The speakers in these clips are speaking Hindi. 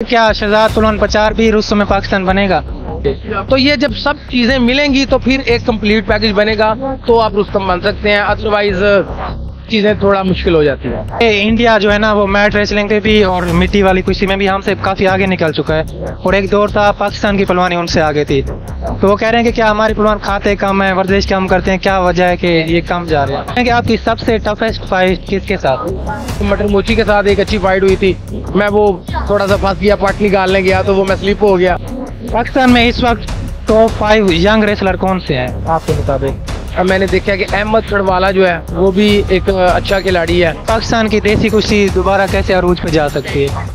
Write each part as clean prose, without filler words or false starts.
क्या शहजाद पहलवान प्रचार भी रुस्तम में पाकिस्तान बनेगा? तो ये जब सब चीजें मिलेंगी तो फिर एक कंप्लीट पैकेज बनेगा तो आप रुस्तम बन सकते हैं, अदरवाइज चीजें थोड़ा मुश्किल हो जाती है। इंडिया जो है ना वो मैट रेसलिंग पे भी और मिट्टी वाली कुश्ती में भी हमसे काफी आगे निकल चुका है और एक दौर था पाकिस्तान की पहलवानी उनसे आगे थी। तो वो कह रहे हैं कि क्या हमारे पहलवान खाते कम है, वर्जिश कम करते हैं, क्या वजह है कि ये कम जा रहे हैं? कि आपकी सबसे टफेस्ट फाइट किसके साथ? मटर मोची के साथ एक अच्छी फाइट हुई थी, मैं वो थोड़ा सा फंस गया, पट निकालने गया तो वो मैं स्लिप हो गया। पाकिस्तान में इस वक्त टॉप 5 यंग रेसलर कौन से हैं आपके मुताबिक? अब मैंने देखा कि अहमद चढ़वाला जो है वो भी एक अच्छा खिलाड़ी है। पाकिस्तान की देसी कुश्ती दोबारा कैसे अरूज पे जा सकती है?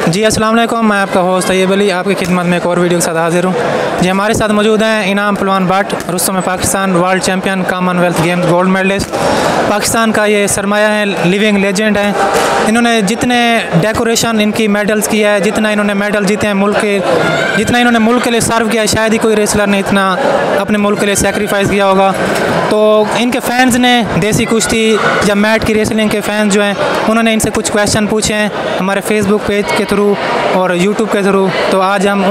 जी अस्सलाम वालेकुम, मैं आपका होस्ट तैयब अली आपकी खिदमत में एक और वीडियो के साथ हाजिर हूँ। जी हमारे साथ मौजूद हैं इनाम पहलवान Butt, Rustam Pakistan world champion, Commonwealth Games gold medalist, Pakistan का ये सरमाया है, लिविंग लेजेंड है। इन्होंने जितने डेकोरेशन इनकी मेडल्स की है, जितना इन्होंने मेडल जीते हैं मुल्क के, जितना इन्होंने मुल्क के लिए सर्व किया है, शायद ही कोई रेसलर ने इतना अपने मुल्क के लिए सेक्रीफाइस किया होगा। तो इनके फैंस ने देसी कुश्ती या मैट की रेसलिंग के फैंस जो हैं उन्होंने इनसे कुछ क्वेश्चन पूछे हैं हमारे फेसबुक पेज के थ्रू और यूट्यूब के थ्रू। तो आज हम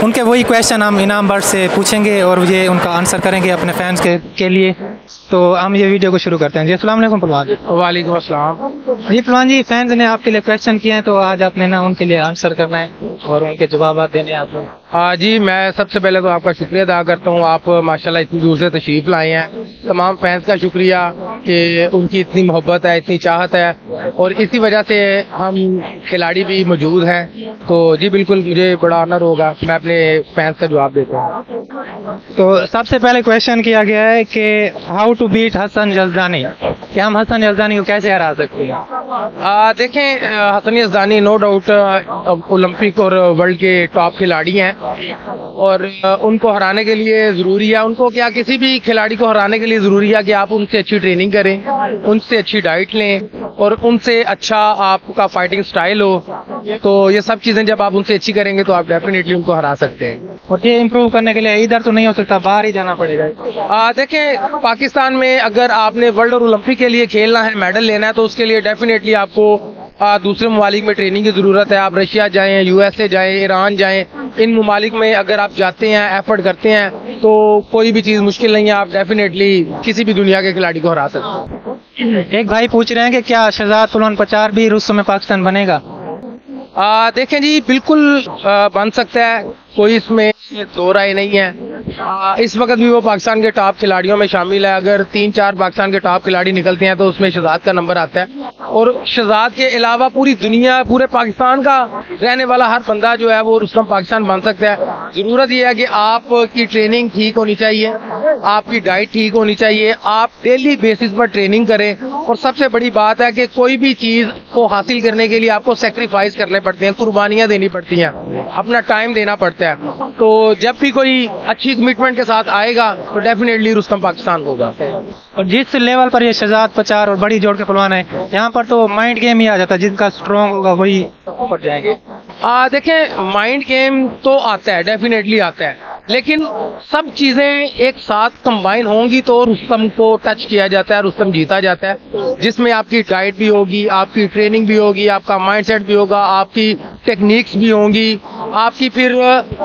उनके वही क्वेश्चन हम इनाम भट्ट से पूछेंगे और ये उनका आंसर करेंगे अपने फैंस के लिए। तो हम ये वीडियो को शुरू करते हैं। जी अस्सलाम वालेकुम पहलवान जी। वालेकुम अस्सलाम। जी पहलवान जी, फैंस ने आपके लिए क्वेश्चन किए हैं तो आज आपने ना उनके लिए आंसर करना है और उनके जवाब देने हैं आपको। हाँ जी, मैं सबसे पहले तो आपका शुक्रिया अदा करता हूँ, आप माशाल्लाह इतनी दूर से तशरीफ लाए हैं। तमाम फैंस का शुक्रिया कि उनकी इतनी मोहब्बत है, इतनी चाहत है और इसी वजह से हम खिलाड़ी भी मौजूद हैं। तो जी बिल्कुल मुझे बड़ा ऑनर होगा, मैं अपने फैंस का जवाब देता हूँ। तो सबसे पहले क्वेश्चन किया गया है कि how to beat Hassan Yazdani, कि हम हसन यजदानी को कैसे हरा सकते हैं? देखें, Hassan Yazdani no doubt Olympic और वर्ल्ड के टॉप खिलाड़ी हैं और उनको हराने के लिए ज़रूरी है, उनको क्या किसी भी खिलाड़ी को हराने के लिए ज़रूरी है कि आप उनसे अच्छी ट्रेनिंग करें, उनसे अच्छी डाइट लें और उनसे अच्छा आपका फाइटिंग स्टाइल हो। तो ये सब चीज़ें जब आप उनसे अच्छी करेंगे तो आप डेफिनेटली उनको हरा सकते हैं। और ये इम्प्रूव करने के लिए इधर तो नहीं हो सकता, बाहर ही जाना पड़ेगा। देखें, पाकिस्तान में अगर आपने वर्ल्ड और ओलंपिक के लिए खेलना है, मेडल लेना है तो उसके लिए डेफिनेटली आपको दूसरे ममालिक में ट्रेनिंग की ज़रूरत है। आप रशिया जाएं, यूएसए जाएं, ईरान जाएं, इन ममालिक में अगर आप जाते हैं, एफर्ट करते हैं तो कोई भी चीज़ मुश्किल नहीं है, आप डेफिनेटली किसी भी दुनिया के खिलाड़ी को हरा सकते हैं। एक भाई पूछ रहे हैं कि क्या शहजाद पहलवान प्रचार भी रुस्तम में पाकिस्तान बनेगा? देखें जी, बिल्कुल बन सकता है, कोई इसमें दो राय नहीं है। इस वक्त भी वो पाकिस्तान के टॉप खिलाड़ियों में शामिल है। अगर 3-4 पाकिस्तान के टॉप खिलाड़ी निकलते हैं तो उसमें शहजाद का नंबर आता है और शहजाद के अलावा पूरी दुनिया, पूरे पाकिस्तान का रहने वाला हर बंदा जो है वो रुस्तम पाकिस्तान बन सकता है। जरूरत यह है कि आपकी ट्रेनिंग ठीक होनी चाहिए, आपकी डाइट ठीक होनी चाहिए, आप डेली बेसिस पर ट्रेनिंग करें और सबसे बड़ी बात है कि कोई भी चीज को हासिल करने के लिए आपको सेक्रीफाइस करने पड़ते हैं, कुर्बानियां देनी पड़ती हैं, अपना टाइम देना पड़ता है। तो जब भी कोई अच्छी कमिटमेंट के साथ आएगा तो डेफिनेटली रुस्तम पाकिस्तान होगा। और जिस लेवल पर ये शहजाद प्रचार और बड़ी जोड़ के पहलवान है, यहाँ पर तो माइंड गेम ही आ जाता है, जिनका स्ट्रॉन्ग होगा वही ऊपर जाएंगे। देखें, माइंड गेम तो आता है, डेफिनेटली आता है, लेकिन सब चीजें एक साथ कंबाइन होंगी तो रुस्तम को टच किया जाता है, रुस्तम जीता जाता है। जिसमें आपकी डाइट भी होगी, आपकी ट्रेनिंग भी होगी, आपका माइंडसेट भी होगा, आपकी टेक्निक्स भी होंगी, आपकी फिर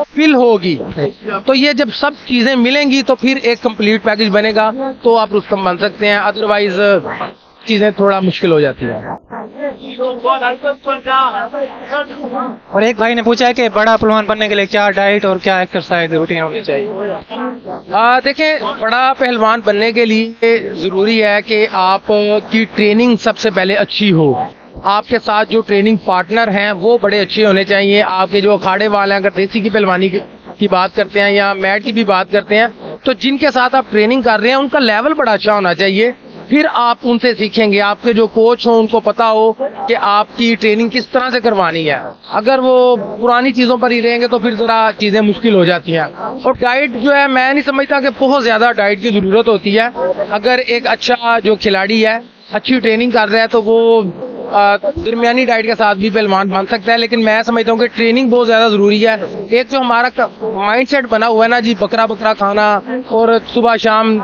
फील होगी। तो ये जब सब चीजें मिलेंगी तो फिर एक कंप्लीट पैकेज बनेगा तो आप रुस्तम बन सकते हैं, अदरवाइज चीजें थोड़ा मुश्किल हो जाती है। और एक भाई ने पूछा है कि बड़ा पहलवान बनने के लिए क्या डाइट और क्या एक्सरसाइज रूटीन होनी चाहिए? देखें, बड़ा पहलवान बनने के लिए जरूरी है कि आपकी ट्रेनिंग सबसे पहले अच्छी हो, आपके साथ जो ट्रेनिंग पार्टनर हैं वो बड़े अच्छे होने चाहिए। आपके जो अखाड़े वाले हैं, अगर देसी की पहलवानी की बात करते हैं या मैट की भी बात करते हैं, तो जिनके साथ आप ट्रेनिंग कर रहे हैं उनका लेवल बड़ा अच्छा होना चाहिए, फिर आप उनसे सीखेंगे। आपके जो कोच हो उनको पता हो कि आपकी ट्रेनिंग किस तरह से करवानी है। अगर वो पुरानी चीजों पर ही रहेंगे तो फिर जरा चीजें मुश्किल हो जाती हैं। और डाइट जो है, मैं नहीं समझता कि बहुत ज्यादा डाइट की जरूरत होती है। अगर एक अच्छा जो खिलाड़ी है अच्छी ट्रेनिंग कर रहा है तो वो दरमियानी डाइट के साथ भी पहलवान बन सकता है, लेकिन मैं समझता हूँ कि ट्रेनिंग बहुत ज्यादा जरूरी है। एक जो हमारा माइंडसेट बना हुआ है ना जी, बकरा बकरा खाना और सुबह शाम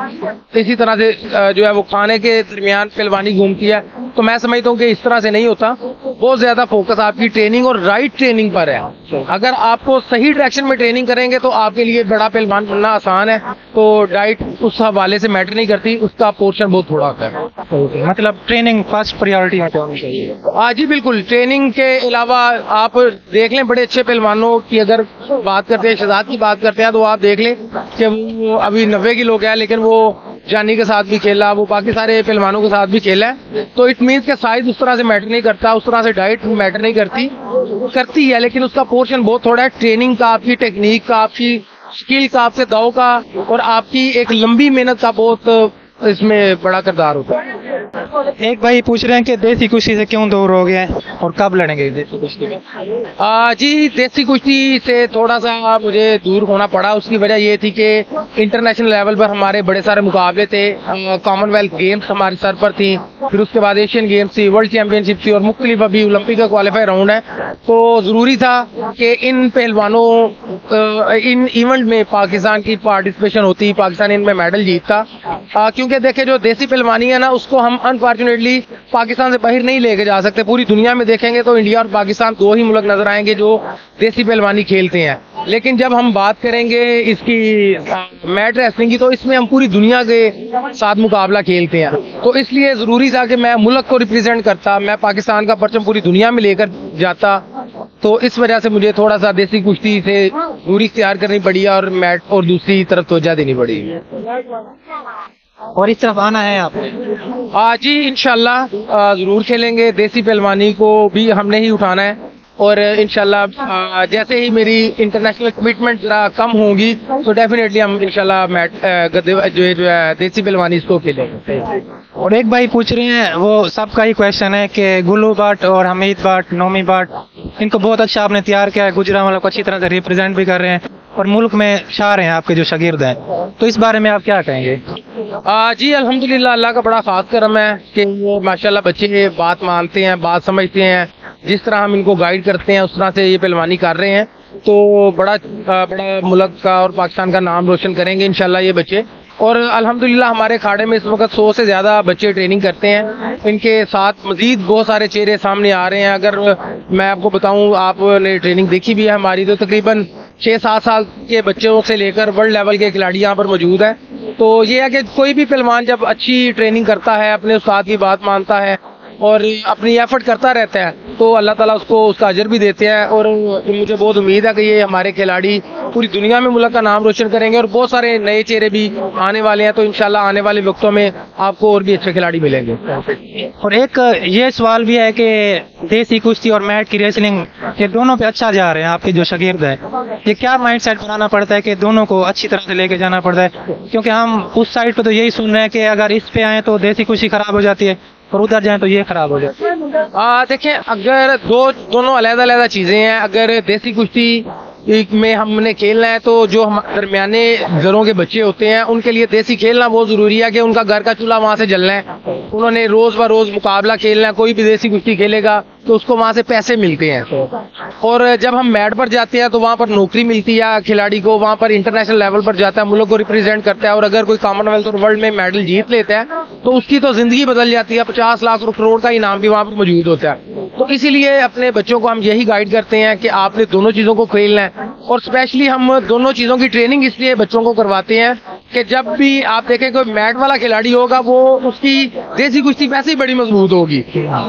इसी तरह से जो है वो खाने के दरमियान पहलवानी घूमती है, तो मैं समझता हूँ कि इस तरह से नहीं होता। बहुत ज्यादा फोकस आपकी ट्रेनिंग और राइट ट्रेनिंग पर है। अगर आपको सही डायरेक्शन में ट्रेनिंग करेंगे तो आपके लिए बड़ा पहलवान बनना आसान है। तो डाइट उस हवाले से मैटर नहीं करती, उसका पोर्शन बहुत थोड़ा होता है। मतलब ट्रेनिंग फर्स्ट प्रायोरिटी होनी चाहिए। हाँ जी बिल्कुल। ट्रेनिंग के अलावा आप देख लें बड़े अच्छे पहलवानों की अगर बात करते हैं, शहजाद की बात करते हैं, तो आप देख लें कि वो अभी 90 किलो का है, लेकिन वो जानी के साथ भी खेला, वो बाकी सारे पहलवानों के साथ भी खेला है। तो इट मीन्स के साइज उस तरह से मैटर नहीं करता, उस तरह से डाइट मैटर नहीं करती है, लेकिन उसका पोर्शन बहुत थोड़ा है। ट्रेनिंग का, आपकी टेक्निक का, आपकी स्किल का, आपके दाव का और आपकी एक लंबी मेहनत का बहुत इसमें बड़ा किरदार होता है। एक भाई पूछ रहे हैं कि देसी कुश्ती से क्यों दूर हो गए हैं और कब लड़ेंगे देसी कुश्ती में? जी देसी कुश्ती से थोड़ा सा मुझे दूर होना पड़ा। उसकी वजह ये थी कि इंटरनेशनल लेवल पर हमारे बड़े सारे मुकाबले थे। कॉमनवेल्थ गेम्स हमारे सर पर थी, फिर उसके बाद एशियन गेम्स थी, वर्ल्ड चैंपियनशिप थी और मुख्तलिफ अभी ओलंपिक का क्वालिफाई राउंड है। तो जरूरी था कि इन पहलवानों इन इवेंट में पाकिस्तान की पार्टिसिपेशन होती, पाकिस्तान इनमें मेडल जीतता। क्योंकि देखे जो देसी पहलवानी है ना, उसको हम अनफॉर्चुनेटली पाकिस्तान से बाहर नहीं लेके जा सकते। पूरी दुनिया में देखेंगे तो इंडिया और पाकिस्तान दो ही मुल्क नजर आएंगे जो देसी पहलवानी खेलते हैं। लेकिन जब हम बात करेंगे इसकी मैट रेसलिंग की, तो इसमें हम पूरी दुनिया के साथ मुकाबला खेलते हैं। तो इसलिए जरूरी था कि मैं मुल्क को रिप्रेजेंट करता, मैं पाकिस्तान का परचम पूरी दुनिया में लेकर जाता। तो इस वजह से मुझे थोड़ा सा देसी कुश्ती से दूरी इख्तियार करनी पड़ी और मैट और दूसरी तरफ तवज्जो देनी पड़ी। और इस तरफ आना है आपको? जी इंशाल्लाह जरूर खेलेंगे। देसी पहलवानी को भी हमने ही उठाना है और इंशाल्लाह जैसे ही मेरी इंटरनेशनल कमिटमेंट जरा कम होगी तो डेफिनेटली हम इंशाल्लाह मैट जो है देसी पहलवानी इसको खेलेंगे। और एक भाई पूछ रहे हैं, वो सबका ही क्वेश्चन है कि गुल्लू भट्ट और हमीद भट्ट, नोमी भट्ट, इनको बहुत अच्छा आपने तैयार किया है, गुजरांवाला को अच्छी तरह से रिप्रेजेंट भी कर रहे हैं और मुल्क में शार हैं आपके जो शागिर्द हैं, तो इस बारे में आप क्या कहेंगे? जी अल्हम्दुलिल्लाह, अल्लाह का बड़ा खास करम है कि वो माशाल्लाह बच्चे बात मानते हैं, बात समझते हैं। जिस तरह हम इनको गाइड करते हैं उस तरह से ये पहलवानी कर रहे हैं। तो बड़ा मुल्क का और पाकिस्तान का नाम रोशन करेंगे इंशाल्लाह ये बच्चे। और अल्हम्दुलिल्लाह हमारे अखाड़े में इस वक्त 100 से ज़्यादा बच्चे ट्रेनिंग करते हैं। इनके साथ मजीद बहुत सारे चेहरे सामने आ रहे हैं। अगर मैं आपको बताऊं, आपने ट्रेनिंग देखी भी है हमारी, तो तकरीबन 6-7 साल के बच्चों से लेकर वर्ल्ड लेवल के खिलाड़ी यहाँ पर मौजूद हैं। तो ये है कि कोई भी पहलवान जब अच्छी ट्रेनिंग करता है, अपने उस्ताद की बात मानता है और अपनी एफर्ट करता रहता है, तो अल्लाह ताला उसको उसका अजर भी देते हैं। और मुझे बहुत उम्मीद है कि ये हमारे खिलाड़ी पूरी दुनिया में मुल्क का नाम रोशन करेंगे और बहुत सारे नए चेहरे भी आने वाले हैं। तो इंशाल्लाह आने वाले वक्तों में आपको और भी अच्छे खिलाड़ी मिलेंगे। और एक ये सवाल भी है कि देसी कुश्ती और मैट की रेसलिंग, ये दोनों पे अच्छा जा रहे हैं आपके जो शागिर्द है, ये क्या माइंडसेट बनाना पड़ता है कि दोनों को अच्छी तरह से लेके जाना पड़ता है? क्योंकि हम उस साइड पे तो यही सुन रहे हैं कि अगर इस पे आए तो देसी कुश्ती खराब हो जाती है और उधर जाए तो ये खराब हो जाती है। देखें, अगर दोनों अलग-अलग चीजें हैं। अगर देसी कुश्ती में हमने खेलना है तो जो हम दरमियाने घरों के बच्चे होते हैं उनके लिए देसी खेलना बहुत जरूरी है कि उनका घर का चूल्हा वहां से जलना है। उन्होंने रोज ब रोज मुकाबला खेलना है। कोई भी देसी कुश्ती खेलेगा तो उसको वहां से पैसे मिलते हैं। और जब हम मैट पर जाते हैं तो वहां पर नौकरी मिलती है खिलाड़ी को, वहां पर इंटरनेशनल लेवल पर जाता है, मुल्क को रिप्रेजेंट करता है। और अगर कोई कॉमनवेल्थ और वर्ल्ड में मेडल जीत लेता है तो उसकी तो जिंदगी बदल जाती है। 50 लाख करोड़ का इनाम भी वहां पर मौजूद होता है। तो इसीलिए अपने बच्चों को हम यही गाइड करते हैं कि आपने दोनों चीजों को खेलना है। और स्पेशली हम दोनों चीजों की ट्रेनिंग इसलिए बच्चों को करवाते हैं कि जब भी आप देखें कोई मैट वाला खिलाड़ी होगा, वो उसकी देसी कुश्ती वैसे ही बड़ी मजबूत होगी।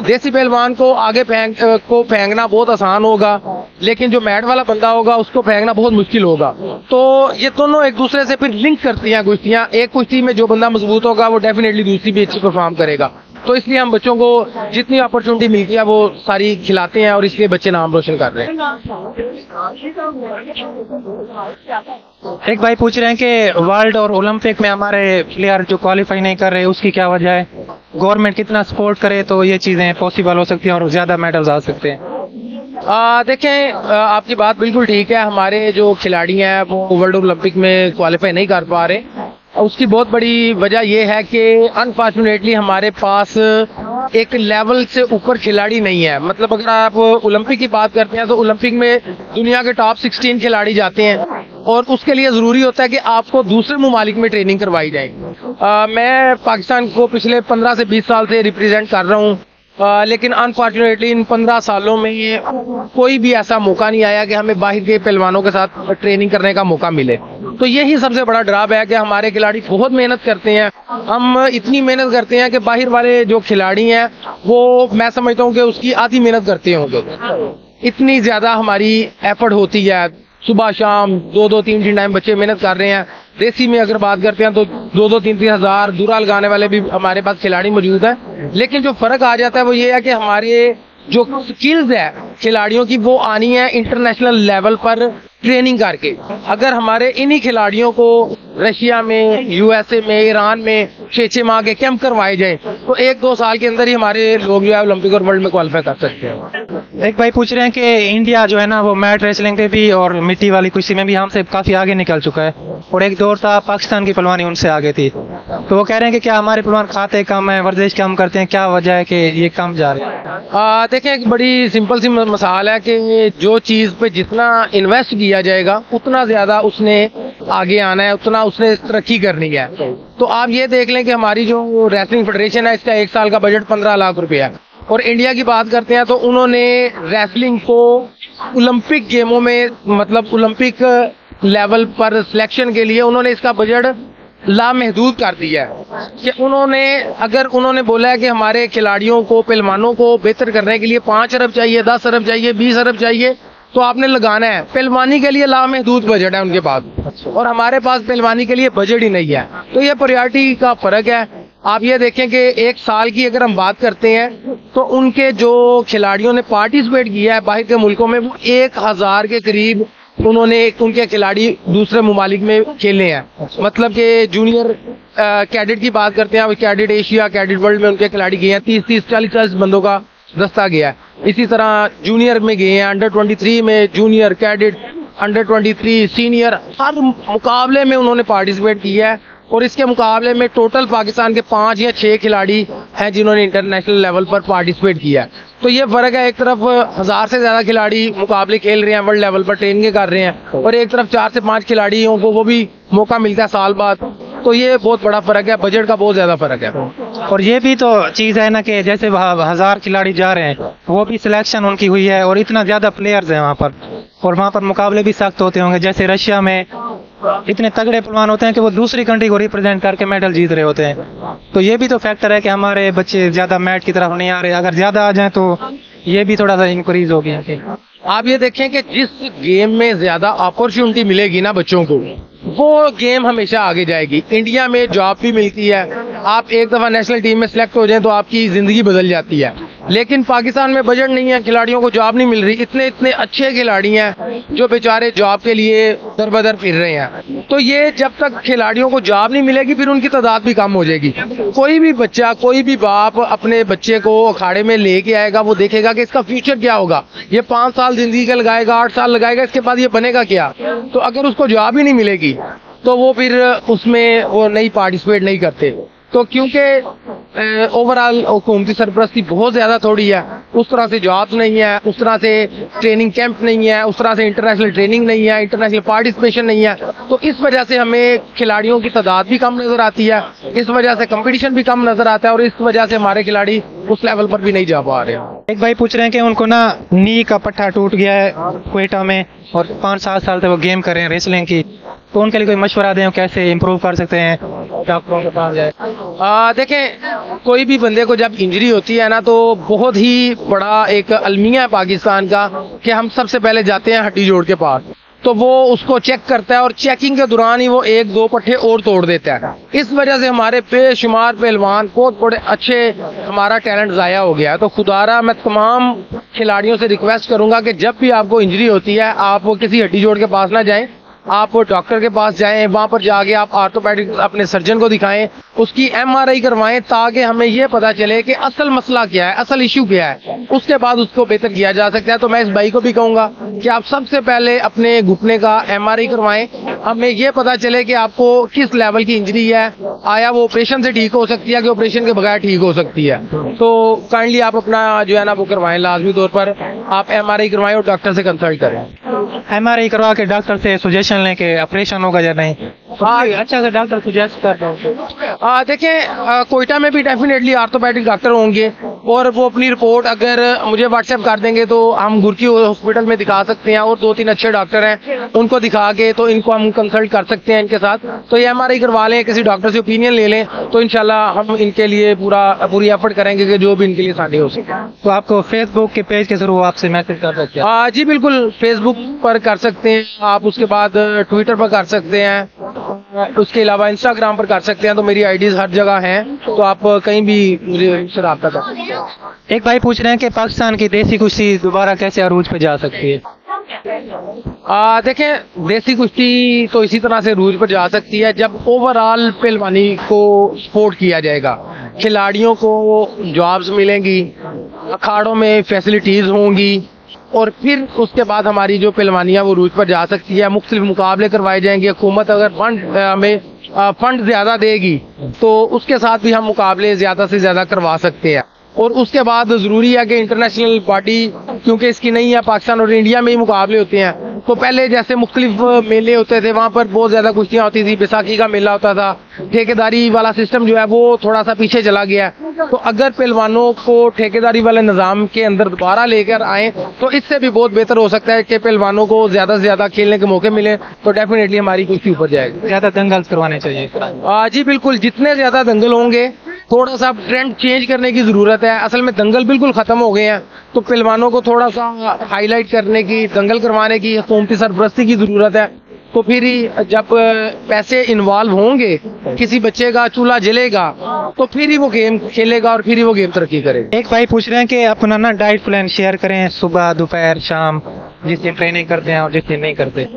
देसी पहलवान को आगे फेंकना बहुत आसान होगा, लेकिन जो मैट वाला बंदा होगा उसको फेंकना बहुत मुश्किल होगा। तो ये दोनों एक दूसरे से फिर लिंक करती हैं कुश्तियां। एक कुश्ती में जो बंदा मजबूत होगा वो डेफिनेटली दूसरी भी अच्छी परफॉर्म करेगा। तो इसलिए हम बच्चों को जितनी अपॉर्चुनिटी मिलती है वो सारी खिलाते हैं और इसलिए बच्चे नाम रोशन कर रहे हैं। एक भाई पूछ रहे हैं कि वर्ल्ड और ओलंपिक में हमारे प्लेयर जो क्वालिफाई नहीं कर रहे, उसकी क्या वजह है? गवर्नमेंट कितना सपोर्ट करे तो ये चीजें पॉसिबल हो सकती हैं और ज्यादा मेडल्स आ सकते हैं? देखें, आपकी बात बिल्कुल ठीक है। हमारे जो खिलाड़ी हैं वो वर्ल्ड ओलंपिक में क्वालिफाई नहीं कर पा रहे। उसकी बहुत बड़ी वजह यह है कि अनफॉर्चुनेटली हमारे पास एक लेवल से ऊपर खिलाड़ी नहीं है। मतलब अगर आप ओलंपिक की बात करते हैं तो ओलंपिक में दुनिया के टॉप 16 खिलाड़ी जाते हैं और उसके लिए जरूरी होता है कि आपको दूसरे मुमालिक में ट्रेनिंग करवाई जाए। मैं पाकिस्तान को पिछले 15 से 20 साल से रिप्रेजेंट कर रहा हूँ लेकिन अनफॉर्चुनेटली इन 15 सालों में कोई भी ऐसा मौका नहीं आया कि हमें बाहर के पहलवानों के साथ ट्रेनिंग करने का मौका मिले। तो यही सबसे बड़ा ड्रॉप है कि हमारे खिलाड़ी बहुत मेहनत करते हैं। हम इतनी मेहनत करते हैं कि बाहर वाले जो खिलाड़ी हैं वो, मैं समझता हूँ कि उसकी आधी मेहनत करते होंगे। इतनी ज्यादा हमारी एफर्ट होती है, सुबह शाम 2-3 टाइम बच्चे मेहनत कर रहे हैं। देसी में अगर बात करते हैं तो 2-3 हज़ार दूरा लगाने वाले भी हमारे पास खिलाड़ी मौजूद है। लेकिन जो फर्क आ जाता है वो ये है कि हमारे जो स्किल्स है खिलाड़ियों की वो आनी है इंटरनेशनल लेवल पर ट्रेनिंग करके। अगर हमारे इन्हीं खिलाड़ियों को रशिया में, यूएसए में, ईरान में 6-6 माह के कैंप करवाए जाए तो 1-2 साल के अंदर ही हमारे लोग जो है ओलंपिक और वर्ल्ड में क्वालिफाई कर सकते हैं। एक भाई पूछ रहे हैं कि इंडिया जो है ना वो मैट रेसलिंग पे भी और मिट्टी वाली कुश्ती में भी हमसे काफी आगे निकल चुका है, और एक दौर था पाकिस्तान की पहलवानी उनसे आगे थी। तो वो कह रहे हैं कि क्या हमारे पहलवान खाते कम है, वर्जिश कम करते हैं, क्या वजह है कि ये कम जा रहे हैं? देखिए, एक बड़ी सिंपल सी मिसाल है कि जो चीज पे जितना इन्वेस्ट किया जाएगा उतना ज्यादा उसने आगे आना है, उतना उसने तरक्की करनी है। तो आप ये देख लें कि हमारी जो रेसलिंग फेडरेशन है इसका 1 साल का बजट 15 लाख रुपए है, और इंडिया की बात करते हैं तो उन्होंने रेसलिंग को ओलंपिक गेमों में, मतलब ओलंपिक लेवल पर सिलेक्शन के लिए उन्होंने इसका बजट लामहदूद कर दिया है। कि उन्होंने बोला है कि हमारे खिलाड़ियों को, पहलवानों को बेहतर करने के लिए 5 अरब चाहिए, 10 अरब चाहिए, 20 अरब चाहिए, तो आपने लगाना है। पहलवानी के लिए लामहदूद बजट है उनके पास, और हमारे पास पहलवानी के लिए बजट ही नहीं है। तो ये प्रायोरिटी का फर्क है। आप ये देखें कि 1 साल की अगर हम बात करते हैं तो उनके जो खिलाड़ियों ने पार्टिसिपेट किया है बाहर के मुल्कों में, वो 1000 के करीब उनके खिलाड़ी दूसरे ममालिक में खेले हैं। मतलब कि जूनियर कैडेट की बात करते हैं, कैडेट एशिया, कैडेट वर्ल्ड में उनके खिलाड़ी गए हैं। 30-30, 40-40 बंदों का दस्ता गया है। इसी तरह जूनियर में गए हैं, अंडर 23 में, जूनियर, कैडेट, अंडर 23, सीनियर, हर मुकाबले में उन्होंने पार्टिसिपेट किया है। और इसके मुकाबले में टोटल पाकिस्तान के 5 या 6 खिलाड़ी हैं जिन्होंने इंटरनेशनल लेवल पर पार्टिसिपेट किया है। तो ये फर्क है, एक तरफ 1000 से ज्यादा खिलाड़ी मुकाबले खेल रहे हैं, वर्ल्ड लेवल पर ट्रेनिंग कर रहे हैं, और एक तरफ 4 से 5 खिलाड़ियों को वो भी मौका मिलता है साल बाद। तो ये बहुत बड़ा फर्क है, बजट का बहुत ज्यादा फर्क है। और ये भी तो चीज है ना कि जैसे 1000 खिलाड़ी जा रहे हैं, वो भी सिलेक्शन उनकी हुई है, और इतना ज्यादा प्लेयर्स हैं वहाँ पर, और वहाँ पर मुकाबले भी सख्त होते होंगे। जैसे रशिया में इतने तगड़े पहलवान होते हैं कि वो दूसरी कंट्री को रिप्रेजेंट करके मेडल जीत रहे होते हैं। तो ये भी तो फैक्टर है कि हमारे बच्चे ज्यादा मैट की तरफ नहीं आ रहे। अगर ज्यादा आ जाए तो ये भी थोड़ा सा इंक्रीज हो गया। आप ये देखें कि जिस गेम में ज्यादा अपॉर्चुनिटी मिलेगी ना बच्चों को, वो गेम हमेशा आगे जाएगी। इंडिया में जॉब भी मिलती है, आप एक दफा नेशनल टीम में सिलेक्ट हो जाएं तो आपकी जिंदगी बदल जाती है। लेकिन पाकिस्तान में बजट नहीं है, खिलाड़ियों को जॉब नहीं मिल रही। इतने इतने अच्छे खिलाड़ी हैं जो बेचारे जॉब के लिए दर बदर फिर रहे हैं। तो ये जब तक खिलाड़ियों को जॉब नहीं मिलेगी फिर उनकी तादाद भी कम हो जाएगी। कोई भी बच्चा, कोई भी बाप अपने बच्चे को अखाड़े में लेके आएगा, वो देखेगा कि इसका फ्यूचर क्या होगा। ये 5 साल जिंदगी का लगाएगा, 8 साल लगाएगा, इसके बाद ये बनेगा क्या। तो अगर उसको जॉब ही नहीं मिलेगी तो वो फिर उसमें वो नहीं पार्टिसिपेट नहीं करते। तो क्योंकि ओवरऑल हुकूमती सरपरस्ती बहुत ज्यादा थोड़ी है, उस तरह से जॉब्स नहीं है, उस तरह से ट्रेनिंग कैंप नहीं है, उस तरह से इंटरनेशनल ट्रेनिंग नहीं है, इंटरनेशनल पार्टिसिपेशन नहीं है। तो इस वजह से हमें खिलाड़ियों की तादाद भी कम नजर आती है, इस वजह से कंपटीशन भी कम नजर आता है, और इस वजह से हमारे खिलाड़ी उस लेवल पर भी नहीं जा पा रहे हैं। एक भाई पूछ रहे हैं कि उनको ना नी का पट्टा टूट गया है क्वेटा में, और 5-7 साल से वो गेम कर रहे हैं रेसलिंग की, तो उनके लिए कोई मशवरा दें कैसे इम्प्रूव कर सकते हैं, डॉक्टरों के पास जाए? देखें, कोई भी बंदे को जब इंजरी होती है ना तो बहुत ही बड़ा एक अलमिया है पाकिस्तान का कि हम सबसे पहले जाते हैं हड्डी जोड़ के पास। तो वो उसको चेक करता है, और चेकिंग के दौरान ही वो 1-2 पट्टे और तोड़ देता है। इस वजह से हमारे बेशुमार पहलवान, बहुत बड़े अच्छे, हमारा टैलेंट जाया हो गया है। तो खुदारा मैं तमाम खिलाड़ियों से रिक्वेस्ट करूंगा कि जब भी आपको इंजरी होती है आप किसी हड्डी जोड़ के पास ना जाएं, आप डॉक्टर के पास जाएं, वहां पर जाके आप ऑर्थोपेडिक अपने सर्जन को दिखाएं, उसकी MRI करवाएं, ताकि हमें यह पता चले कि असल मसला क्या है, असल इश्यू क्या है। उसके बाद उसको बेहतर किया जा सकता है। तो मैं इस भाई को भी कहूंगा कि आप सबसे पहले अपने घुटने का MRI करवाएं, हमें यह पता चले कि आपको किस लेवल की इंजरी है, आया वो ऑपरेशन से ठीक हो सकती है कि ऑपरेशन के बगैर ठीक हो सकती है। तो काइंडली आप अपना जो है ना वो करवाएं, लाजमी तौर पर आप MRI करवाएं और डॉक्टर से कंसल्ट करें। MRI करवा के डॉक्टर से सजेशन लें कि ऑपरेशन होगा या नहीं। हाँ, अच्छा से डॉक्टर सजेस्ट कर दो। देखें, कोयटा में भी डेफिनेटली ऑर्थोपेडिक डॉक्टर होंगे, और वो अपनी रिपोर्ट अगर मुझे व्हाट्सएप कर देंगे तो हम गुरकी हॉस्पिटल में दिखा सकते हैं, और 2-3 अच्छे डॉक्टर हैं उनको दिखा के तो इनको हम कंसल्ट कर सकते हैं इनके साथ। तो ये MRI करवा लें, किसी डॉक्टर से ओपिनियन ले लें, तो इंशाल्लाह हम इनके लिए पूरी एफर्ट करेंगे कि जो भी इनके लिए आसानी हो सके। तो आपको फेसबुक के पेज के थ्रू आपसे मैसेज कर सकते हैं? जी बिल्कुल, फेसबुक पर कर सकते हैं आप, उसके बाद ट्विटर पर कर सकते हैं, उसके अलावा इंस्टाग्राम पर कर सकते हैं। तो मेरी आईडीज हर जगह हैं, तो आप कहीं भी मुझे रब्ता कर सकते हैं। एक भाई पूछ रहे हैं कि पाकिस्तान की देसी कुश्ती दोबारा कैसे अरूज पे जा सकती है? देखें, देसी कुश्ती तो इसी तरह से अरूज पर जा सकती है जब ओवरऑल पहलवानी को सपोर्ट किया जाएगा, खिलाड़ियों को जॉब्स मिलेंगी, अखाड़ों में फैसिलिटीज होंगी, और फिर उसके बाद हमारी जो पहलवानियाँ वो अरूज पर जा सकती है। मुख्तलिफ मुकाबले करवाए जाएंगे। हुकूमत अगर फंड ज्यादा देगी तो उसके साथ भी हम मुकाबले ज्यादा से ज्यादा करवा सकते हैं। और उसके बाद जरूरी है कि इंटरनेशनल बॉडी, क्योंकि इसकी नहीं है, पाकिस्तान और इंडिया में ही मुकाबले होते हैं, तो पहले जैसे मुख्तलिफ मेले होते थे, वहाँ पर बहुत ज्यादा कुश्तियाँ होती थी, बैसाखी का मेला होता था, ठेकेदारी वाला सिस्टम जो है वो थोड़ा सा पीछे चला गया। तो अगर पहलवानों को ठेकेदारी वाले निज़ाम के अंदर दोबारा लेकर आए तो इससे भी बहुत बेहतर हो सकता है कि पहलवानों को ज्यादा से ज्यादा खेलने के मौके मिले, तो डेफिनेटली हमारी कुश्ती ऊपर जाएगी। ज्यादा दंगल करवाने चाहिए? जी बिल्कुल, जितने ज्यादा दंगल होंगे, थोड़ा सा ट्रेंड चेंज करने की जरूरत है। असल में दंगल बिल्कुल खत्म हो गए हैं, तो पहलवानों को थोड़ा सा हाईलाइट करने की, दंगल करवाने की, हुकूमती सरपरस्ती की जरूरत है। तो फिर ही जब पैसे इन्वॉल्व होंगे, किसी बच्चे का चूल्हा जलेगा, तो फिर ही वो गेम खेलेगा और फिर ही वो गेम तरक्की करेगा। एक भाई पूछ रहे हैं कि अपना ना डाइट प्लान शेयर करें, सुबह दोपहर शाम, जिससे ट्रेनिंग करते हैं और जिससे नहीं करते।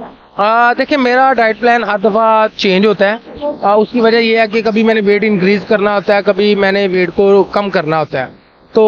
देखिए, मेरा डाइट प्लान हर दफ़ा चेंज होता है। उसकी वजह यह है कि कभी मैंने वेट इंक्रीज करना होता है, कभी मैंने वेट को कम करना होता है। तो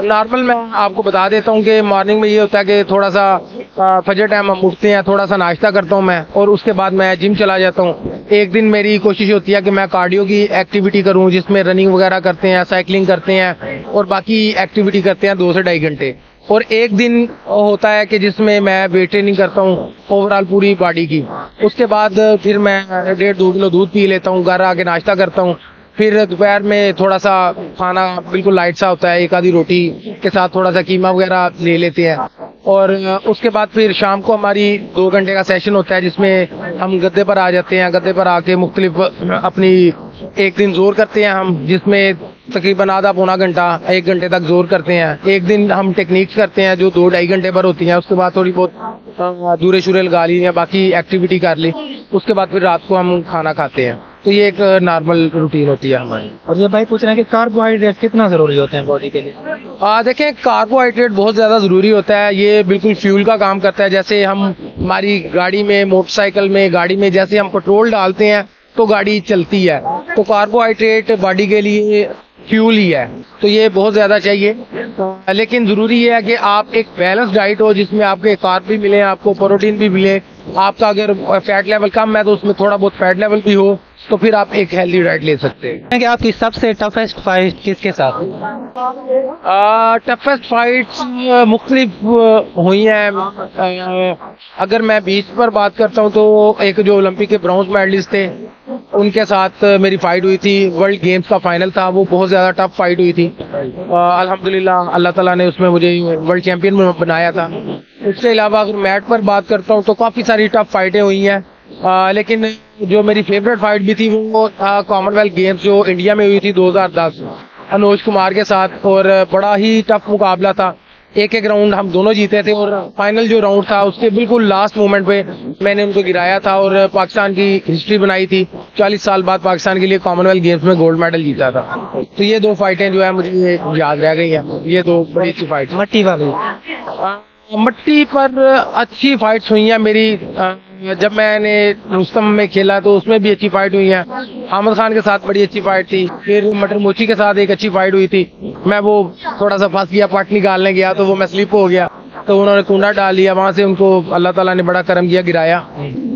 नॉर्मल मैं आपको बता देता हूँ कि मॉर्निंग में ये होता है कि थोड़ा सा फजर टाइम हम उठते हैं, थोड़ा सा नाश्ता करता हूँ मैं, और उसके बाद मैं जिम चला जाता हूँ। एक दिन मेरी कोशिश होती है कि मैं कार्डियो की एक्टिविटी करूँ, जिसमें रनिंग वगैरह करते हैं, साइकिलिंग करते हैं और बाकी एक्टिविटी करते हैं 2 से 2.5 घंटे। और एक दिन होता है कि जिसमें मैं वेट ट्रेनिंग करता हूँ ओवरऑल पूरी बॉडी की। उसके बाद फिर मैं 1.5-2 किलो दूध पी लेता हूँ, घर आके नाश्ता करता हूँ। फिर दोपहर में थोड़ा सा खाना बिल्कुल लाइट सा होता है, 1 आधी रोटी के साथ थोड़ा सा कीमा वगैरह ले लेते हैं। और उसके बाद फिर शाम को हमारी 2 घंटे का सेशन होता है, जिसमें हम गद्दे पर आ जाते हैं। गद्दे पर आके मुख्तलिफ अपनी एक दिन जोर करते हैं हम, जिसमें तकरीबन आधा पौना घंटा 1 घंटे तक जोर करते हैं। एक दिन हम टेक्निक्स करते हैं जो 2-2.5 घंटे पर होती हैं। उसके बाद थोड़ी बहुत दूरे शूरे लगा ली या बाकी एक्टिविटी कर ली। उसके बाद फिर रात को हम खाना खाते हैं। तो ये एक नॉर्मल रूटीन होती है हमारी। और ये भाई पूछ रहे हैं कि कार्बोहाइड्रेट कितना जरूरी होते हैं बॉडी के लिए? देखें, कार्बोहाइड्रेट बहुत ज्यादा जरूरी होता है। ये बिल्कुल फ्यूल का काम करता है। जैसे हम हमारी गाड़ी में, मोटरसाइकिल में, गाड़ी में जैसे हम पेट्रोल डालते हैं तो गाड़ी चलती है, तो कार्बोहाइड्रेट बॉडी के लिए फ्यूल ही है। तो ये बहुत ज्यादा चाहिए। लेकिन जरूरी है कि आप एक बैलेंस डाइट हो, जिसमें आपके कार्ब भी मिले, आपको प्रोटीन भी मिले। आपका अगर फैट लेवल कम है तो उसमें थोड़ा बहुत फैट लेवल भी हो, तो फिर आप एक हेल्दी डाइट ले सकते हैं। कि आपकी सबसे टफेस्ट फाइट किसके साथ? टफेस्ट फाइट्स मुख्तलिफ हुई हैं। अगर मैं बीच पर बात करता हूँ तो एक जो ओलंपिक के ब्रॉन्ज मेडलिस्ट थे, उनके साथ मेरी फाइट हुई थी। वर्ल्ड गेम्स का फाइनल था, वो बहुत ज्यादा टफ फाइट हुई थी। अल्हम्दुलिल्लाह अल्लाह ताला ने उसमें मुझे वर्ल्ड चैंपियन बनाया था। उसके अलावा अगर मैट पर बात करता हूँ तो काफी सारी टफ फाइटें हुई हैं। लेकिन जो मेरी फेवरेट फाइट भी थी वो था कॉमनवेल्थ गेम्स जो इंडिया में हुई थी 2010 अनुज कुमार के साथ। और बड़ा ही टफ मुकाबला था। एक राउंड हम दोनों जीते थे, और फाइनल जो राउंड था उसके बिल्कुल लास्ट मोमेंट पे मैंने उनको गिराया था और पाकिस्तान की हिस्ट्री बनाई थी। 40 साल बाद पाकिस्तान के लिए कॉमनवेल्थ गेम्स में गोल्ड मेडल जीता था। तो ये 2 फाइटें जो है मुझे याद रह गई हैं। ये 2 बड़ी अच्छी फाइट। मट्टी वाली मट्टी पर अच्छी फाइट्स हुई हैं मेरी। जब मैंने रुस्तम में खेला तो उसमें भी अच्छी फाइट हुई है। आमिर खान के साथ बड़ी अच्छी फाइट थी। फिर मटर मोची के साथ एक अच्छी फाइट हुई थी। मैं वो थोड़ा सा फंस गया, पट निकालने गया तो वो मैं स्लिप हो गया, तो उन्होंने कुंडा डाल लिया। वहां से उनको अल्लाह ताला ने बड़ा करम किया, गिराया।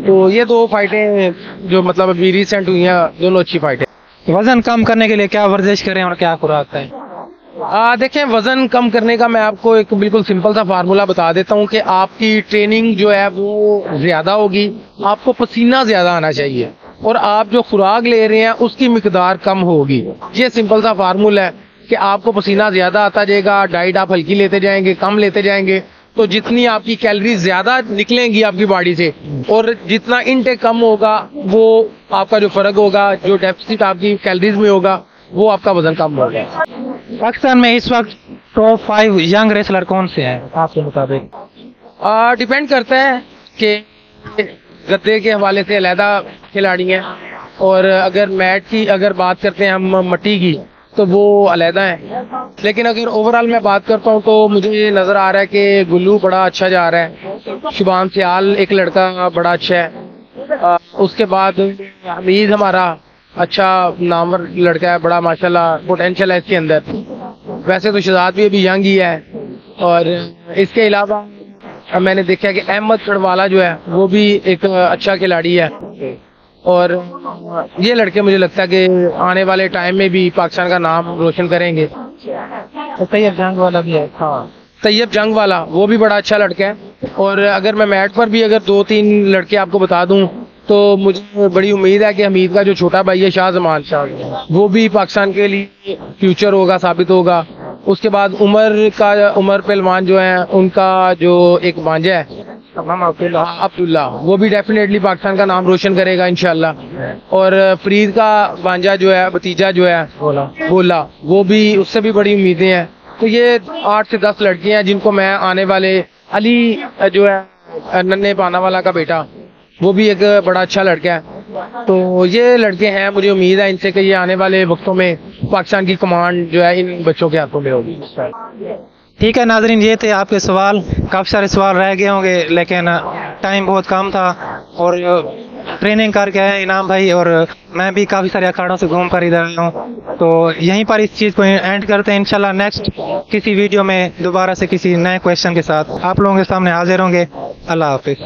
तो ये 2 फाइटें जो मतलब अभी रिसेंट हुई हैं, दोनों अच्छी फाइटें। वजन कम करने के लिए क्या वर्जिश करें और क्या खुराक है? देखें, वजन कम करने का मैं आपको एक बिल्कुल सिंपल सा फार्मूला बता देता हूँ कि आपकी ट्रेनिंग जो है वो ज्यादा होगी, आपको पसीना ज्यादा आना चाहिए, और आप जो खुराक ले रहे हैं उसकी मिकदार कम होगी। ये सिंपल सा फार्मूला है। कि आपको पसीना ज्यादा आता जाएगा, डाइट आप हल्की लेते जाएंगे, कम लेते जाएंगे, तो जितनी आपकी कैलोरीज ज्यादा निकलेंगी आपकी बॉडी से और जितना इनटेक कम होगा, वो आपका जो फर्क होगा, जो डेफिसिट आपकी कैलोरीज में होगा, वो आपका वजन कम होगा। पाकिस्तान में इस वक्त टॉप 5 यंग रेसलर कौन से हैं आपके मुताबिक? डिपेंड करता है कि गद्दे के हवाले से अलहदा खिलाड़ी हैं, और अगर मैट की अगर बात करते हैं हम मट्टी की, तो वो अलहदा है। लेकिन अगर ओवरऑल मैं बात करता हूँ तो मुझे नजर आ रहा है कि गुल्लू बड़ा अच्छा जा रहा है, शुभान सियाल एक लड़का बड़ा अच्छा है, उसके बाद हमीद हमारा अच्छा नामवर लड़का है, बड़ा माशाल्लाह पोटेंशियल है इसके अंदर। वैसे तो शहजाद भी अभी यंग ही है, और इसके अलावा मैंने देखा कि अहमद चढ़वाला जो है वो भी एक अच्छा खिलाड़ी है, और ये लड़के मुझे लगता है कि आने वाले टाइम में भी पाकिस्तान का नाम रोशन करेंगे। तैयब जंग वाला भी है। हाँ, तैयब जंग वाला वो भी बड़ा अच्छा लड़का है। और अगर मैं मैट पर भी अगर 2-3 लड़के आपको बता दूं तो मुझे बड़ी उम्मीद है कि हमीद का जो छोटा भाई है शाहजमान, वो भी पाकिस्तान के लिए फ्यूचर होगा, साबित होगा। उसके बाद उमर पहलवान जो है, उनका जो एक भांजा है अब्दुल्ला, वो भी डेफिनेटली पाकिस्तान का नाम रोशन करेगा इंशाल्लाह। और फरीद का भांजा जो है, भतीजा जो है बोला, वो भी, उससे भी बड़ी उम्मीदें हैं। तो ये 8 से 10 लड़कियां हैं जिनको मैं आने वाले, अली जो है नन्हे पानावाला का बेटा, वो भी एक बड़ा अच्छा लड़का है। तो ये लड़के हैं, मुझे उम्मीद है इनसे कि ये आने वाले वक्तों में पाकिस्तान की कमांड जो है इन बच्चों के हाथों में होगी। ठीक है नाजरीन, ये थे आपके सवाल। काफ़ी सारे सवाल रह गए होंगे, लेकिन टाइम बहुत कम था, और ट्रेनिंग करके आए इनाम भाई, और मैं भी काफ़ी सारे अखाड़ों से घूम कर इधर आया हूँ। तो यहीं पर इस चीज़ को एंड करते हैं। इंशाल्लाह नेक्स्ट किसी वीडियो में दोबारा से किसी नए क्वेश्चन के साथ आप लोगों के सामने हाजिर होंगे। अल्लाह हाफिज़।